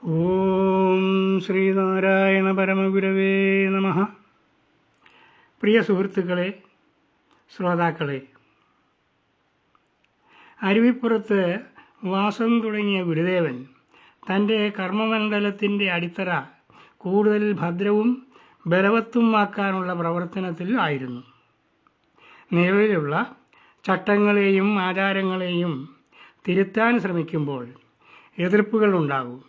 ഓം ശ്രീനാരായണ പരമഗുരവേ നമഃ. പ്രിയ സുഹൃത്തുക്കളെ, ശ്രോതാക്കളെ, അരുവിപ്പുറത്ത് വാസം തുടങ്ങിയ ഗുരുദേവൻ തൻ്റെ കർമ്മമണ്ഡലത്തിൻ്റെ അടിത്തറ കൂടുതൽ ഭദ്രവും ബലവത്തുമാക്കാനുള്ള പ്രവർത്തനത്തിൽ ആയിരുന്നു. നിലവിലുള്ള ചട്ടങ്ങളെയും ആചാരങ്ങളെയും തിരുത്താൻ ശ്രമിക്കുമ്പോൾ എതിർപ്പുകൾ ഉണ്ടാകും,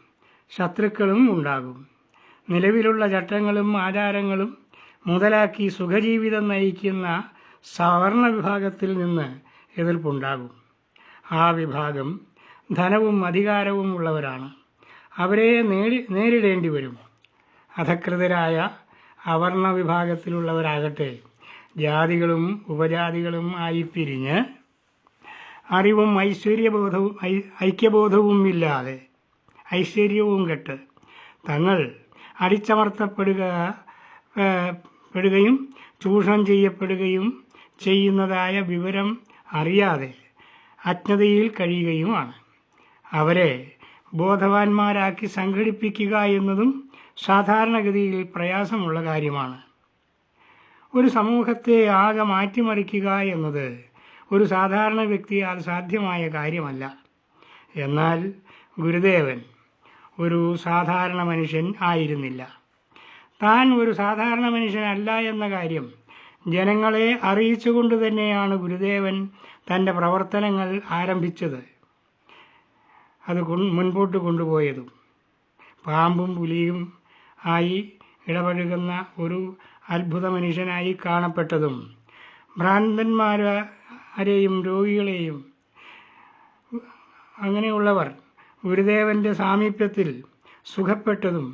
ശത്രുക്കളും ഉണ്ടാകും. നിലവിലുള്ള ചട്ടങ്ങളും ആചാരങ്ങളും മുതലാക്കി സുഖജീവിതം നയിക്കുന്ന സവർണ വിഭാഗത്തിൽ നിന്ന് എതിർപ്പുണ്ടാകും. ആ വിഭാഗം ധനവും അധികാരവും ഉള്ളവരാണ്. അവരെ നേരിടേണ്ടി വരും. അധകൃതരായ അവർണ വിഭാഗത്തിലുള്ളവരാകട്ടെ ജാതികളും ഉപജാതികളും ആയി പിരിഞ്ഞ് അറിവും ഐക്യബോധവും ഇല്ലാതെ ഐശ്വര്യവും കെട്ട് തങ്ങൾ അടിച്ചമർത്തപ്പെടുകയും ചൂഷണം ചെയ്യപ്പെടുകയും ചെയ്യുന്നതായ വിവരം അറിയാതെ അജ്ഞതയിൽ കഴിയുകയുമാണ്. അവരെ ബോധവാന്മാരാക്കി സംഘടിപ്പിക്കുക എന്നതും സാധാരണഗതിയിൽ പ്രയാസമുള്ള കാര്യമാണ്. ഒരു സമൂഹത്തെ ആകെ മാറ്റിമറിക്കുക എന്നത് ഒരു സാധാരണ വ്യക്തിയാൽ സാധ്യമായ കാര്യമല്ല. എന്നാൽ ഗുരുദേവൻ ഒരു സാധാരണ മനുഷ്യൻ ആയിരുന്നില്ല. താൻ ഒരു സാധാരണ മനുഷ്യനല്ല എന്ന കാര്യം ജനങ്ങളെ അറിയിച്ചുകൊണ്ട് തന്നെയാണ് ഗുരുദേവൻ തൻ്റെ പ്രവർത്തനങ്ങൾ ആരംഭിച്ചത്, അത് മുൻപോട്ട് കൊണ്ടുപോയതും. പാമ്പും പുലിയും ആയി ഇടപഴകുന്ന ഒരു അത്ഭുത മനുഷ്യനായി കാണപ്പെട്ടതും ഭ്രാന്തന്മാരെയും രോഗികളെയും അങ്ങനെയുള്ളവർ ഗുരുദേവൻ്റെ സാമീപ്യത്തിൽ സുഖപ്പെട്ടതും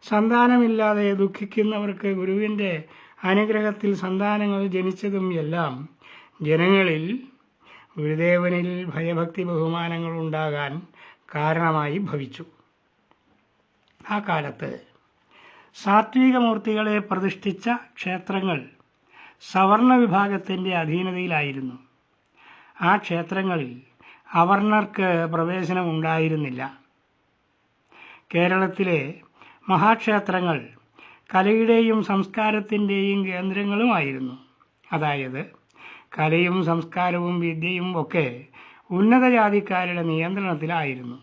സന്താനമില്ലാതെ ദുഃഖിക്കുന്നവർക്ക് ഗുരുവിൻ്റെ അനുഗ്രഹത്തിൽ സന്താനങ്ങൾ ജനിച്ചതും എല്ലാം ജനങ്ങളിൽ ഗുരുദേവനിൽ ഭയഭക്തി ബഹുമാനങ്ങൾ ഉണ്ടാകാൻ കാരണമായി ഭവിച്ചു. ആ കാലത്ത് സാത്വികമൂർത്തികളെ പ്രതിഷ്ഠിച്ച ക്ഷേത്രങ്ങൾ സവർണ വിഭാഗത്തിൻ്റെ അധീനതയിലായിരുന്നു. ആ ക്ഷേത്രങ്ങളിൽ അവർണർക്ക് പ്രവേശനം ഉണ്ടായിരുന്നില്ല. കേരളത്തിലെ മഹാക്ഷേത്രങ്ങൾ കലയുടെയും സംസ്കാരത്തിൻ്റെയും കേന്ദ്രങ്ങളുമായിരുന്നു. അതായത് കലയും സംസ്കാരവും വിദ്യയും ഒക്കെ ഉന്നത ജാതിക്കാരുടെ നിയന്ത്രണത്തിലായിരുന്നു.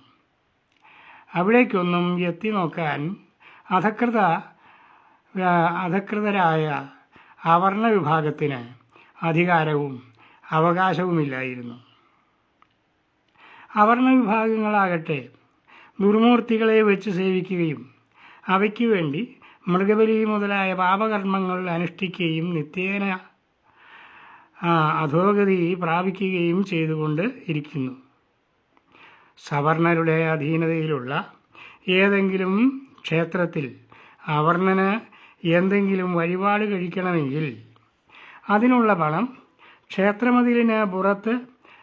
അവിടേക്കൊന്നും എത്തി നോക്കാൻ അധകൃതരായ അവർണ വിഭാഗത്തിന് അധികാരവും അവകാശവുമില്ലായിരുന്നു. അവർണ വിഭാഗങ്ങളാകട്ടെ ദുർമൂർത്തികളെ വെച്ച് സേവിക്കുകയും അവയ്ക്കു വേണ്ടി മൃഗബലി മുതലായ പാപകർമ്മങ്ങൾ അനുഷ്ഠിക്കുകയും നിത്യേന അധോഗതി പ്രാപിക്കുകയും ചെയ്തുകൊണ്ട് ഇരിക്കുന്നു. സവർണരുടെ അധീനതയിലുള്ള ഏതെങ്കിലും ക്ഷേത്രത്തിൽ അവർണന് എന്തെങ്കിലും വഴിപാട് കഴിക്കണമെങ്കിൽ അതിനുള്ള പണം ക്ഷേത്രമതിലിന് പുറത്ത്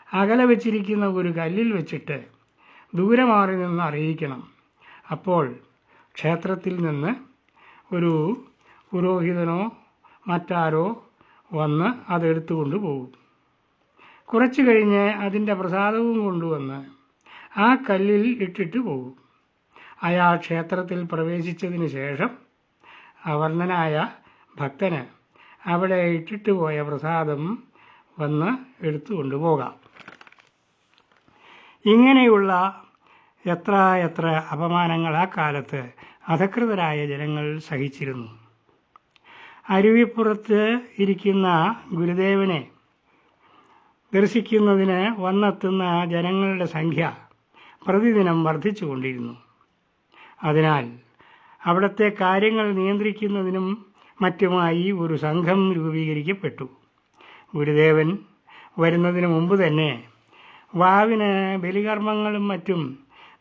അകലെ വെച്ചിരിക്കുന്ന ഒരു കല്ലിൽ വെച്ചിട്ട് ദൂരെ മാറി നിന്ന് അറിയിക്കണം. അപ്പോൾ ക്ഷേത്രത്തിൽ നിന്ന് ഒരു പുരോഹിതനോ മറ്റാരോ വന്ന് അതെടുത്തുകൊണ്ട് പോകും. കുറച്ചു കഴിഞ്ഞ് അതിൻ്റെ പ്രസാദവും കൊണ്ടുവന്ന് ആ കല്ലിൽ ഇട്ടിട്ട് പോകും. അയാൾ ക്ഷേത്രത്തിൽ പ്രവേശിച്ചതിന് ശേഷം അവർണനായ ഭക്തന് അവിടെ ഇട്ടിട്ട് പോയ പ്രസാദം വന്ന് എടുത്തുകൊണ്ട് പോകാം. ഇങ്ങനെയുള്ള എത്ര അപമാനങ്ങൾ ആ കാലത്ത് അധകൃതരായ ജനങ്ങൾ സഹിച്ചിരുന്നു. അരുവിപ്പുറത്ത് ഇരിക്കുന്ന ഗുരുദേവനെ ദർശിക്കുന്നതിന് വന്നെത്തുന്ന ജനങ്ങളുടെ സംഖ്യ പ്രതിദിനം വർദ്ധിച്ചുകൊണ്ടിരുന്നു. അതിനാൽ അവിടുത്തെ കാര്യങ്ങൾ നിയന്ത്രിക്കുന്നതിനും മറ്റുമായി ഒരു സംഘം രൂപീകരിക്കപ്പെട്ടു. ഗുരുദേവൻ വരുന്നതിന് മുമ്പ് തന്നെ വാവിന് ബലികർമ്മങ്ങളും മറ്റും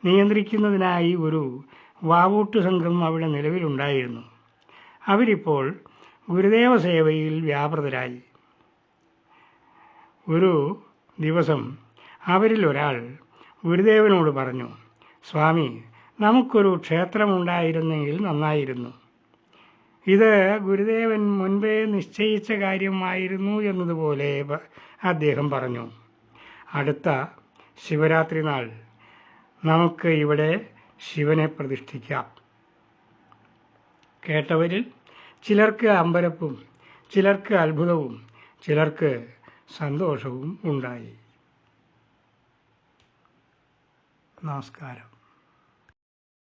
നിയന്ത്രിക്കുന്നതിനായി ഒരു വാവൂട്ട് സംഘം അവിടെ നിലവിലുണ്ടായിരുന്നു. അവരിപ്പോൾ ഗുരുദേവ സേവയിൽ വ്യാപൃതരായി. ഒരു ദിവസം അവരിൽ ഒരാൾ ഗുരുദേവനോട് പറഞ്ഞു, സ്വാമി, നമുക്കൊരു ക്ഷേത്രമുണ്ടായിരുന്നെങ്കിൽ നന്നായിരുന്നു. ഇത് ഗുരുദേവൻ മുൻപേ നിശ്ചയിച്ച കാര്യമായിരുന്നു എന്നതുപോലെ അദ്ദേഹം പറഞ്ഞു. അടുത്ത ശിവരാത്രി നാൾ നമുക്ക് ഇവിടെ ശിവനെ പ്രതിഷ്ഠിക്കാം. കേട്ടവരിൽ ചിലർക്ക് അമ്പരപ്പും, ചിലർക്ക് അത്ഭുതവും, ചിലർക്ക് സന്തോഷവും ഉണ്ടായി. നമസ്കാരം.